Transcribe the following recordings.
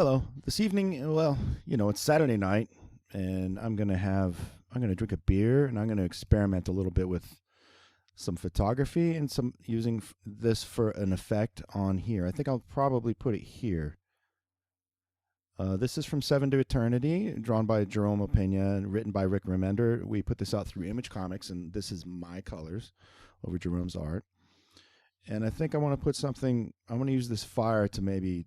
Hello. This evening, well, it's Saturday night, and I'm gonna drink a beer, and I'm gonna experiment a little bit with some photography and some using this for an effect on here. I think I'll probably put it here. This is from Seven to Eternity, drawn by Jerome Opeña and written by Rick Remender. We put this out through Image Comics, and this is my colors over Jerome's art. And I think I want to put something. I want to use this fire to maybe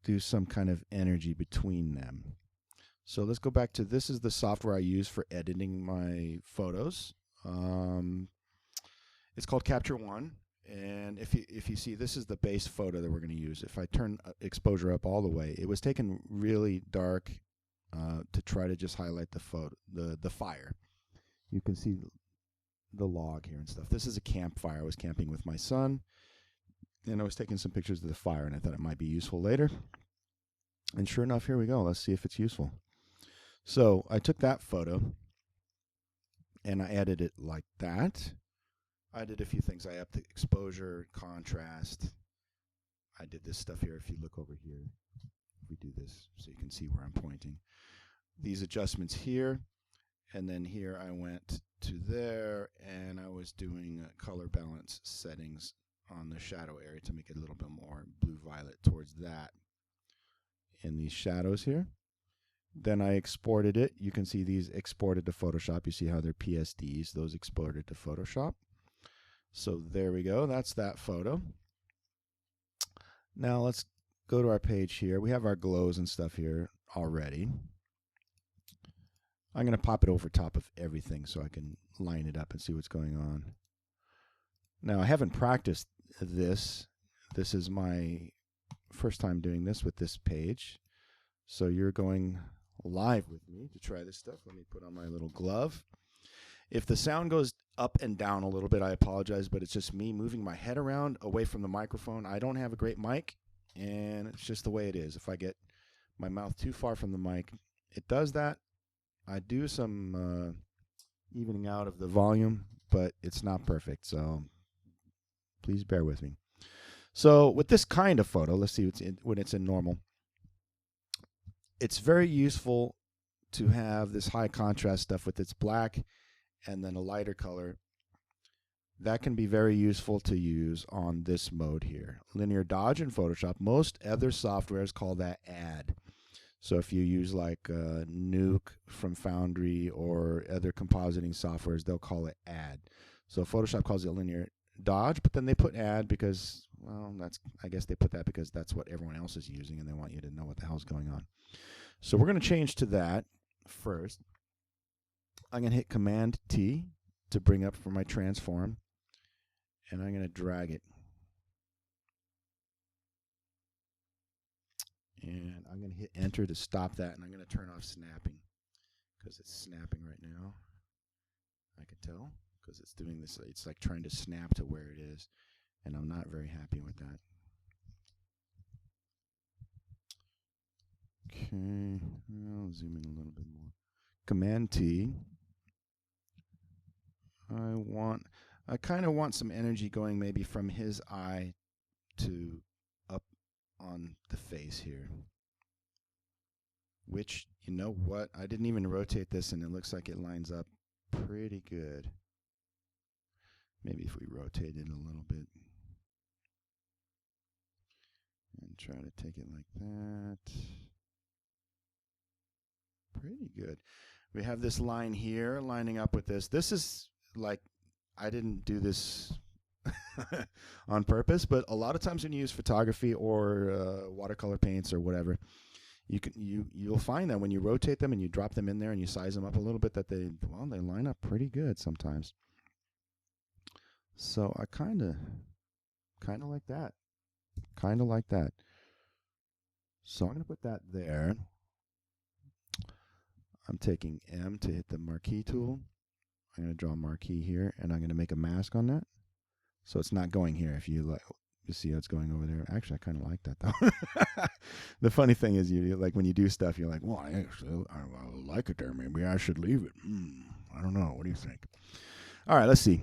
do some kind of energy between them. So let's go back to, this is the software I use for editing my photos. It's called Capture One, and if you see, this is the base photo that we're going to use. If I turn exposure up all the way, it was taken really dark to try to just highlight the photo, the fire. You can see the log here and stuff. This is a campfire. I was camping with my son, and I was taking some pictures of the fire, and I thought it might be useful later. And sure enough, here we go. Let's see if it's useful. So I took that photo, and I edited it like that. I did a few things. I upped the exposure, contrast. I did this stuff here. If you look over here, we do this so you can see where I'm pointing. These adjustments here, and then here I went to there, and I was doing color balance settings on the shadow area to make it a little bit more blue-violet towards that in these shadows here. Then I exported it. You can see these exported to Photoshop. You see how they're PSDs. Those exported to Photoshop. So there we go. That's that photo. Now let's go to our page here. We have our glows and stuff here already. I'm going to pop it over top of everything so I can line it up and see what's going on. Now, I haven't practiced this. This is my first time doing this with this page. So you're going live with me to try this stuff. Let me put on my little glove. If the sound goes up and down a little bit, I apologize, but it's just me moving my head around away from the microphone. I don't have a great mic, and it's just the way it is. If I get my mouth too far from the mic, it does that. I do some evening out of the volume, but it's not perfect, so please bear with me. So with this kind of photo, let's see when it's in normal. It's very useful to have this high contrast stuff with its black and then a lighter color. That can be very useful to use on this mode here. Linear dodge in Photoshop. Most other softwares call that add. So if you use like Nuke from Foundry or other compositing softwares, they'll call it add. So Photoshop calls it linear dodge, but then they put add because, well, I guess they put that because that's what everyone else is using and they want you to know what the hell's going on. So we're going to change to that first. I'm going to hit Command T to bring up for my transform, and I'm going to drag it. And I'm going to hit enter to stop that, and I'm going to turn off snapping because it's snapping right now. I can tell because it's doing this. It's like trying to snap to where it is, and I'm not very happy with that. Okay, I'll zoom in a little bit more. Command T. I kind of want some energy going maybe from his eye to up on the face here. Which, you know what? I didn't even rotate this and it looks like it lines up pretty good. Maybe if we rotate it a little bit and try to take it like that. Pretty good. We have this line here lining up with this. This is like, I didn't do this on purpose, but a lot of times when you use photography or watercolor paints or whatever, you'll find that when you rotate them and you drop them in there and you size them up a little bit, that they line up pretty good sometimes. So I kind of like that. Kind of like that. So I'm going to put that there. I'm taking M to hit the marquee tool. I'm going to draw a marquee here, and I'm going to make a mask on that. So it's not going here. If you like, you see how it's going over there. Actually, I kind of like that, though. The funny thing is, you like when you do stuff, you're like, well, I like it there. Maybe I should leave it. I don't know. What do you think? All right, let's see.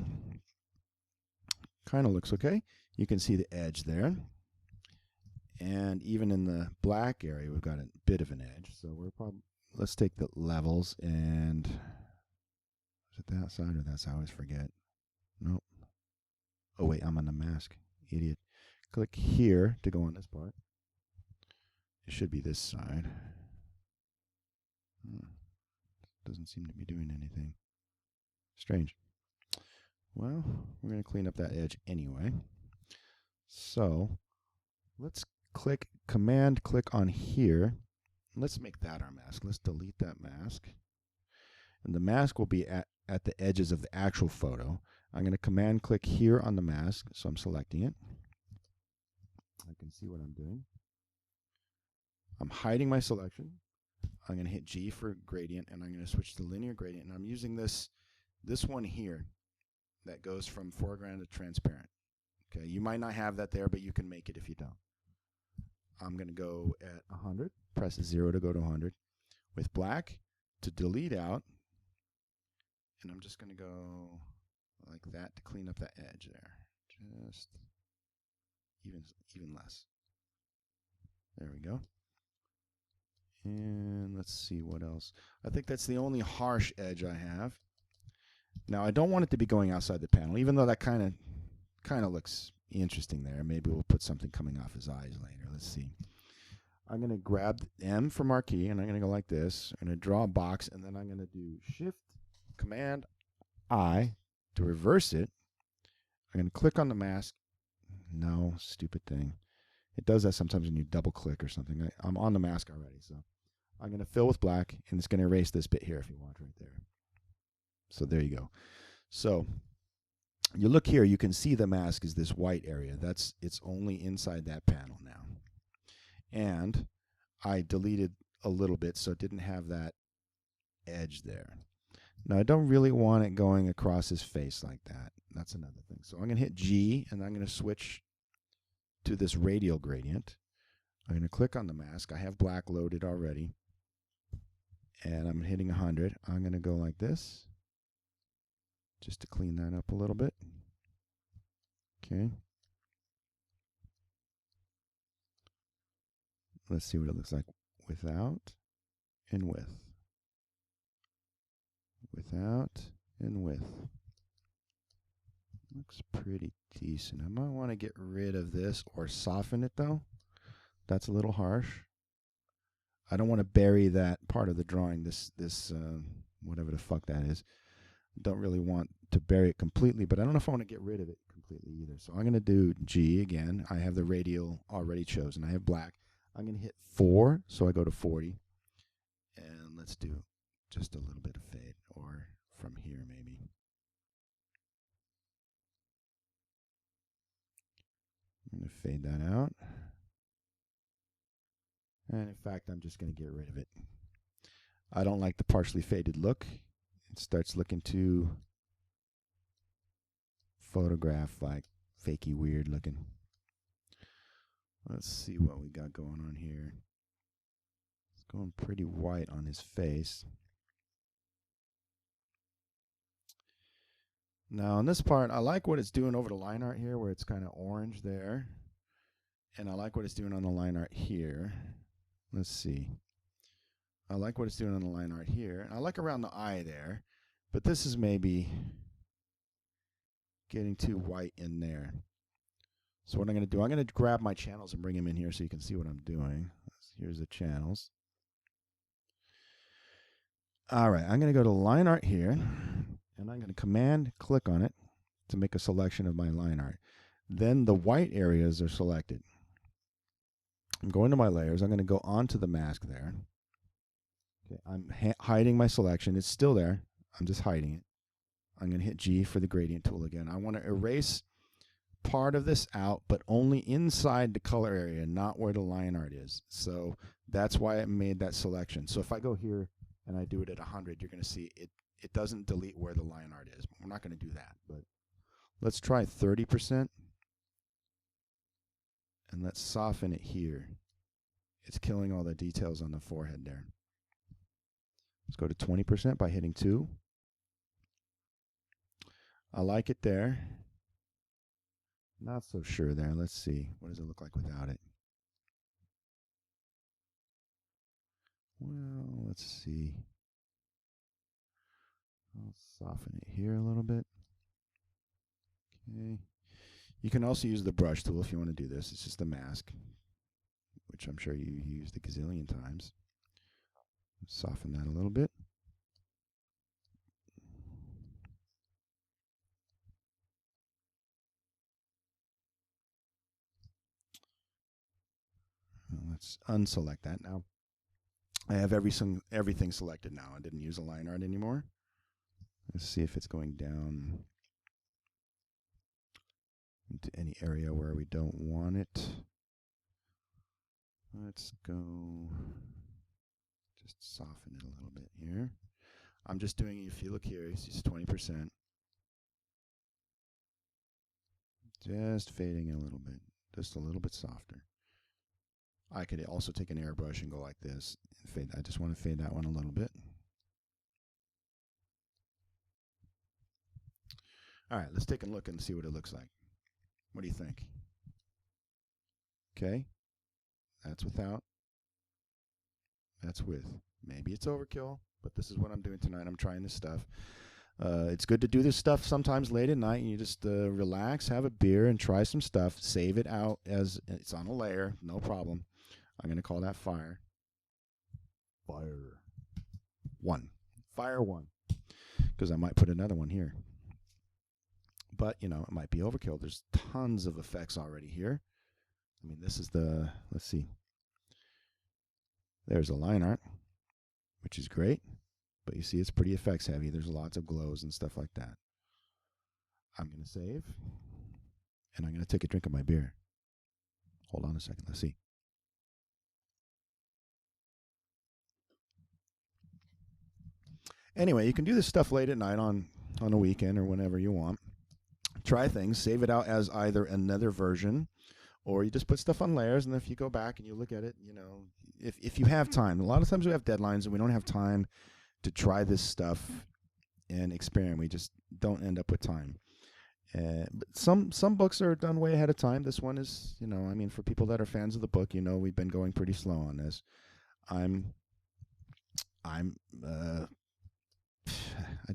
Kind of looks okay. You can see the edge there. And even in the black area, we've got a bit of an edge. So we're probably, let's take the levels and, is it that side or that side? I always forget. Nope. Oh, wait, I'm on the mask. Idiot. Click here to go on this part. It should be this side. Doesn't seem to be doing anything. Strange. Well, we're going to clean up that edge anyway. So let's command click on here. Let's make that our mask. Let's delete that mask. And the mask will be at the edges of the actual photo. I'm going to command click here on the mask, so I'm selecting it. I can see what I'm doing. I'm hiding my selection. I'm going to hit G for gradient, and I'm going to switch to linear gradient. And I'm using this one here that goes from foreground to transparent. Okay, you might not have that there, but you can make it if you don't. I'm going to go at 100, press 0 to go to 100, with black to delete out, and I'm just going to go like that to clean up that edge there. Just even less. There we go. And let's see what else. I think that's the only harsh edge I have. Now I don't want it to be going outside the panel, even though that kind of looks interesting there. Maybe we'll put something coming off his eyes later. Let's see. I'm going to grab M for marquee, and I'm going to go like this. I'm going to draw a box, and then I'm going to do Shift, Command, I to reverse it. I'm going to click on the mask. No, stupid thing. It does that sometimes when you double click or something. I'm on the mask already, so I'm going to fill with black, and it's going to erase this bit here if you want right there. So there you go. So you look here, you can see the mask is this white area. It's only inside that panel now. And I deleted a little bit so it didn't have that edge there. Now I don't really want it going across his face like that. That's another thing. So I'm going to hit G, and I'm going to switch to this radial gradient. I'm going to click on the mask. I have black loaded already, and I'm hitting 100. I'm going to go like this just to clean that up a little bit. Okay. Let's see what it looks like without and with. Without and with. Looks pretty decent. I might want to get rid of this or soften it though. That's a little harsh. I don't want to bury that part of the drawing, this whatever the fuck that is. Don't really want to bury it completely, but I don't know if I want to get rid of it completely either. So I'm going to do G again. I have the radial already chosen. I have black. I'm going to hit 4, so I go to 40. And let's do just a little bit of fade, or from here maybe. I'm going to fade that out. And in fact, I'm just going to get rid of it. I don't like the partially faded look. It starts looking too photograph like fakey weird looking. Let's see what we got going on here. It's going pretty white on his face. Now on this part, I like what it's doing over the line art here, where it's kind of orange there. And I like what it's doing on the line art here. Let's see. I like what it's doing on the line art here. And I like around the eye there. But this is maybe getting too white in there. So what I'm going to do, I'm going to grab my channels and bring them in here so you can see what I'm doing. Here's the channels. All right, I'm going to go to line art here, and I'm going to command click on it to make a selection of my line art. Then the white areas are selected. I'm going to my layers. I'm going to go onto the mask there. Okay, I'm hiding my selection. It's still there. I'm just hiding it. I'm going to hit G for the gradient tool again. I want to erase part of this out, but only inside the color area, not where the line art is. So that's why it made that selection. So if I go here and I do it at 100, you're going to see it doesn't delete where the line art is. We're not going to do that, but let's try 30%. And let's soften it here. It's killing all the details on the forehead there. Let's go to 20% by hitting 2. I like it there. Not so sure there. Let's see. What does it look like without it? Well, let's see. I'll soften it here a little bit. Okay. You can also use the brush tool if you want to do this. It's just a mask, which I'm sure you used a gazillion times. Soften that a little bit. Let's unselect that now. I have everything selected now. I didn't use a line art anymore. Let's see if it's going down into any area where we don't want it. Let's go just soften it a little bit here. I'm just doing, if you look here, it's just 20%. Just fading it a little bit, just a little bit softer. I could also take an airbrush and go like this and fade. I just want to fade that one a little bit. All right, let's take a look and see what it looks like. What do you think? Okay, that's without. That's with. Maybe it's overkill, but this is what I'm doing tonight. I'm trying this stuff. It's good to do this stuff sometimes late at night, and you just relax, have a beer, and try some stuff. Save it out as it's on a layer, no problem. I'm going to call that fire. Fire 1. Fire 1. Because I might put another one here. But, you know, it might be overkill. There's tons of effects already here. I mean, this is the, let's see. There's a line art, which is great. But you see, it's pretty effects heavy. There's lots of glows and stuff like that. I'm going to save. And I'm going to take a drink of my beer. Hold on a second. Let's see. Anyway, you can do this stuff late at night on a weekend or whenever you want. Try things. Save it out as either another version, or you just put stuff on layers, and if you go back and you look at it, you know, if you have time. A lot of times we have deadlines and we don't have time to try this stuff and experiment. We just don't end up with time. But some books are done way ahead of time. This one is, you know, I mean, for people that are fans of the book, you know, we've been going pretty slow on this. I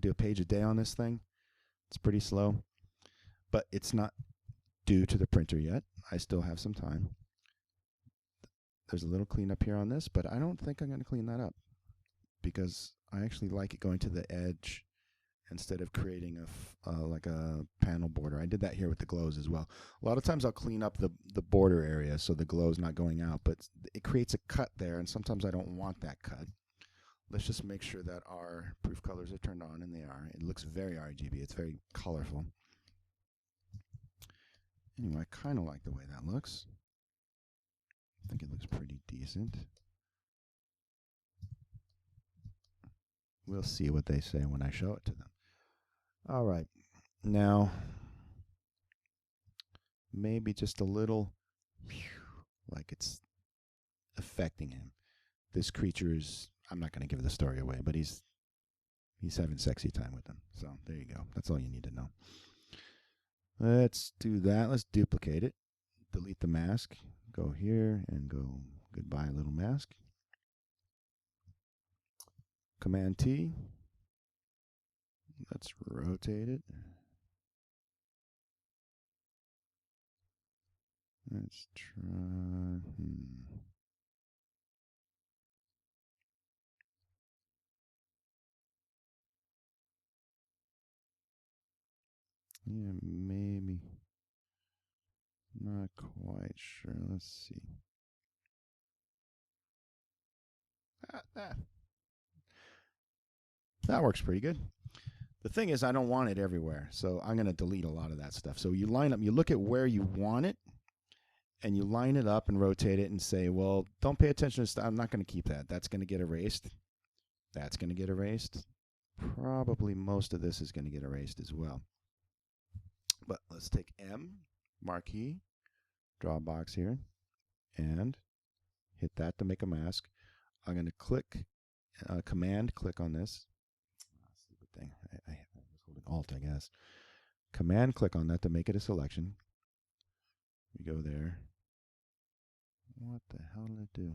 do a page a day on this thing. It's pretty slow, but it's not due to the printer yet. I still have some time. There's a little cleanup here on this, but I don't think I'm going to clean that up because I actually like it going to the edge instead of creating like a panel border. I did that here with the glows as well. A lot of times I'll clean up the border area so the glow's not going out, but it creates a cut there, and sometimes I don't want that cut. Let's just make sure that our proof colors are turned on, and they are. It looks very RGB. It's very colorful. Anyway, I kind of like the way that looks. I think it looks pretty decent. We'll see what they say when I show it to them. All right. Now, maybe just a little, like it's affecting him. This creature is, I'm not going to give the story away, but he's having sexy time with them. So there you go. That's all you need to know. Let's do that. Let's duplicate it. Delete the mask. Go here and go goodbye, little mask. Command T. Let's rotate it. Let's try. Yeah, maybe. Not quite sure. Let's see. That works pretty good. The thing is, I don't want it everywhere, so I'm going to delete a lot of that stuff. So you line up, you look at where you want it, and you line it up and rotate it and say, well, don't pay attention to stuff. I'm not going to keep that. That's going to get erased. That's going to get erased. Probably most of this is going to get erased as well. But let's take M, marquee, draw a box here, and hit that to make a mask. I'm going to click, command click on this. Stupid thing. I was holding Alt, I guess. Command click on that to make it a selection. We go there. What the hell did it do?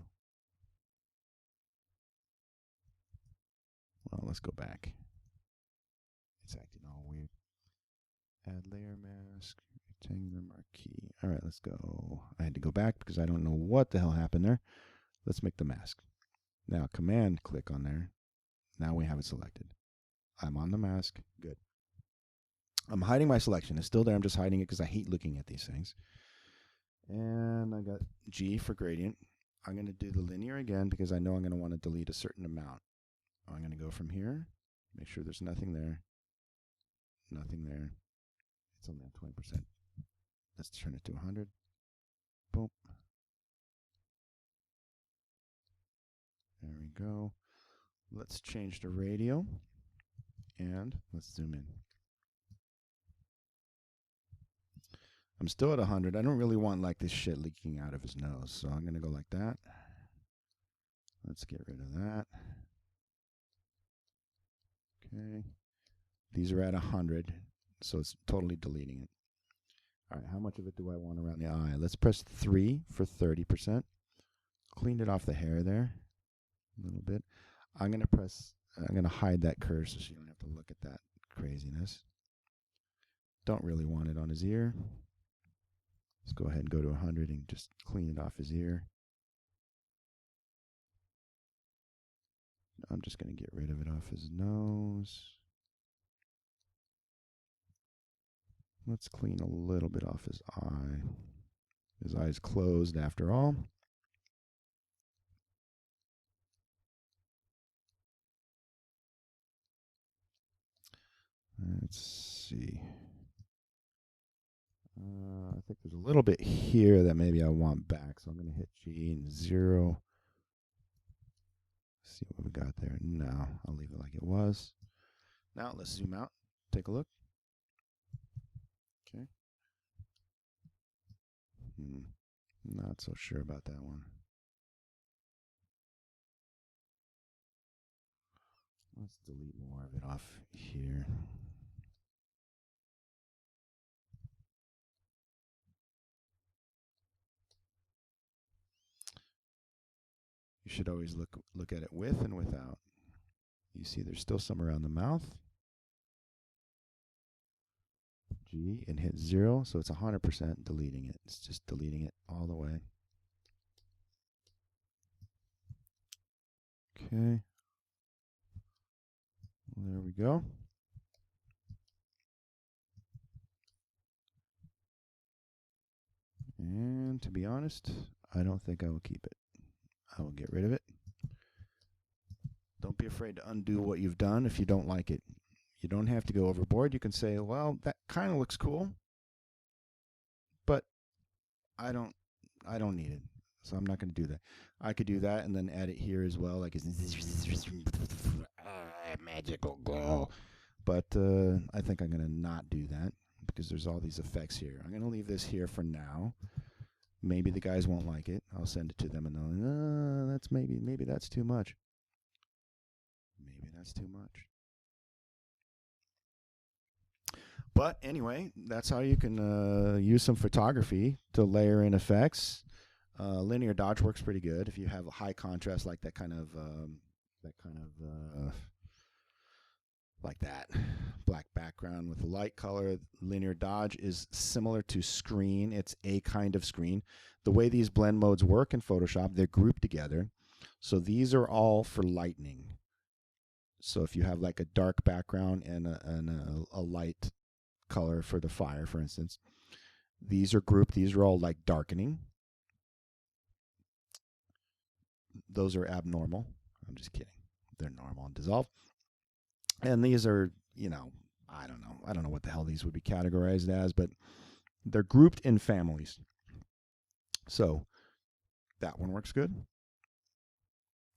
Well, let's go back. It's acting all weird. Add layer mask, rectangular marquee. All right, let's go. I had to go back because I don't know what the hell happened there. Let's make the mask. Now, command click on there. Now we have it selected. I'm on the mask. Good. I'm hiding my selection. It's still there. I'm just hiding it because I hate looking at these things. And I got G for gradient. I'm going to do the linear again because I know I'm going to want to delete a certain amount. I'm going to go from here. Make sure there's nothing there. Nothing there. It's only at 20%. Let's turn it to 100. Boom. There we go. Let's change the radio. And let's zoom in. I'm still at 100. I don't really want like this shit leaking out of his nose. So I'm going to go like that. Let's get rid of that. Okay. These are at 100. So it's totally deleting it. All right. How much of it do I want around the eye? Let's press 3 for 30%. Cleaned it off the hair there a little bit. I'm going to hide that cursor so you don't have to look at that craziness. Don't really want it on his ear. Let's go ahead and go to 100 and just clean it off his ear. I'm just going to get rid of it off his nose. Let's clean a little bit off his eye. His eye's closed after all. Let's see. I think there's a little bit here that maybe I want back, so I'm going to hit G and 0. See what we got there. No, I'll leave it like it was. Now let's zoom out. Take a look. Okay. Not so sure about that one. Let's delete more of it off here. You should always look at it with and without. You see there's still some around the mouth. G and hit 0, so it's 100% deleting it. It's just deleting it all the way. Okay. There we go. And to be honest, I don't think I will keep it. I will get rid of it. Don't be afraid to undo what you've done if you don't like it. You don't have to go overboard. You can say, well, that kind of looks cool, but I don't need it. So I'm not going to do that. I could do that and then add it here as well, like magical glow. But I think I'm going to not do that because there's all these effects here. I'm going to leave this here for now. Maybe the guys won't like it. I'll send it to them and they'll, that's maybe that's too much. Maybe that's too much. But anyway, that's how you can use some photography to layer in effects. Linear dodge works pretty good if you have a high contrast like that kind of like that black background with a light color. Linear dodge is similar to screen. It's a kind of screen. The way these blend modes work in Photoshop, they're grouped together. So these are all for lightening. So if you have like a dark background and a light color for the fire, for instance, these are grouped. These are all like darkening. Those are abnormal. I'm just kidding. They're normal and dissolve. And these are, you know, I don't know what the hell these would be categorized as, but they're grouped in families. So that one works good.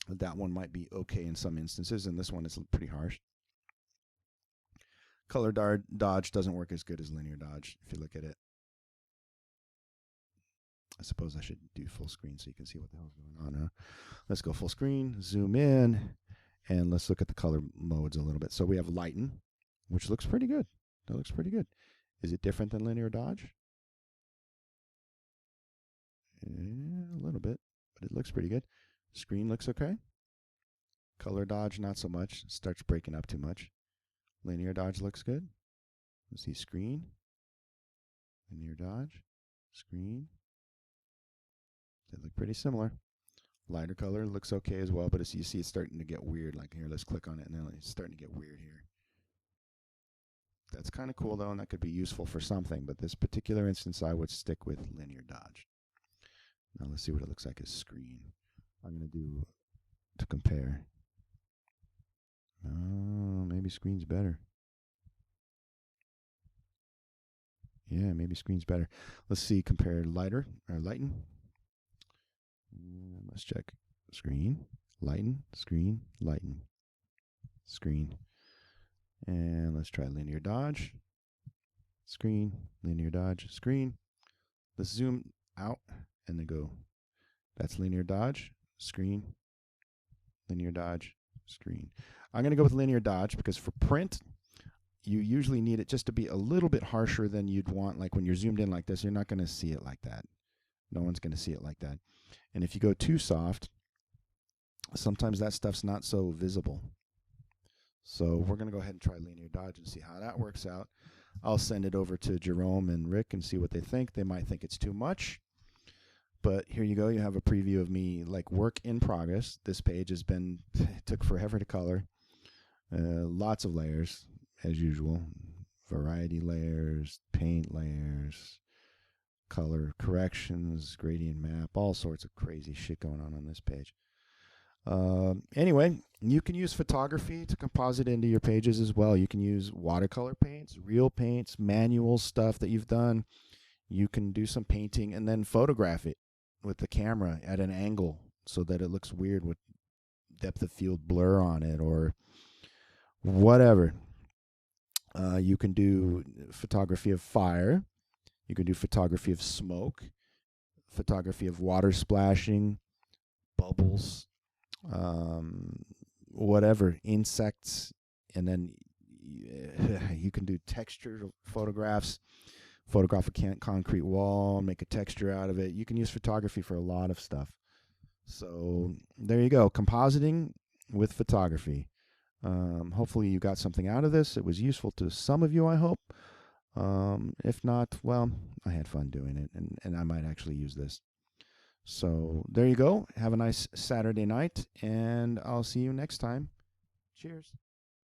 That one might be okay in some instances, and this one is pretty harsh. Color dodge doesn't work as good as linear dodge if you look at it. I suppose I should do full screen so you can see what the hell's going on now. Let's go full screen, zoom in, and let's look at the color modes a little bit. So we have lighten, which looks pretty good. That looks pretty good. Is it different than linear dodge? Yeah, a little bit, but it looks pretty good. Screen looks okay. Color dodge, not so much. Starts breaking up too much. Linear dodge looks good. Let's see, screen. Linear dodge. Screen. They look pretty similar. Lighter color looks okay as well, but as you see, it's starting to get weird. Like here, let's click on it, and then it's starting to get weird here. That's kind of cool, though, and that could be useful for something, but this particular instance, I would stick with linear dodge. Now let's see what it looks like as screen. I'm going to do to compare. Oh, maybe screen's better. Yeah, maybe screen's better. Let's see, compare lighter or lighten. Let's check. Screen, lighten, screen, lighten, screen. And let's try linear dodge. Screen, linear dodge, screen. Let's zoom out and then go. That's linear dodge, screen, linear dodge, screen. I'm going to go with linear dodge because for print, you usually need it just to be a little bit harsher than you'd want. Like when you're zoomed in like this, you're not going to see it like that. No one's going to see it like that. And if you go too soft, sometimes that stuff's not so visible. So we're going to go ahead and try linear dodge and see how that works out. I'll send it over to Jerome and Rick and see what they think. They might think it's too much. But here you go. You have a preview of me, like work in progress. This page has been, it took forever to color. Lots of layers, as usual. Variety layers, paint layers, color corrections, gradient map, all sorts of crazy shit going on this page. Anyway, you can use photography to composite into your pages as well. You can use watercolor paints, real paints, manual stuff that you've done. You can do some painting and then photograph it with the camera at an angle so that it looks weird with depth of field blur on it or whatever. You can do photography of fire. You can do photography of smoke, photography of water splashing, bubbles, whatever, insects, and then you can do texture photographs, photograph a concrete wall, make a texture out of it. You can use photography for a lot of stuff. So there you go, compositing with photography. Hopefully you got something out of this. It was useful to some of you, I hope. If not, well, I had fun doing it, and I might actually use this. So there you go. Have a nice Saturday night, and I'll see you next time. Cheers.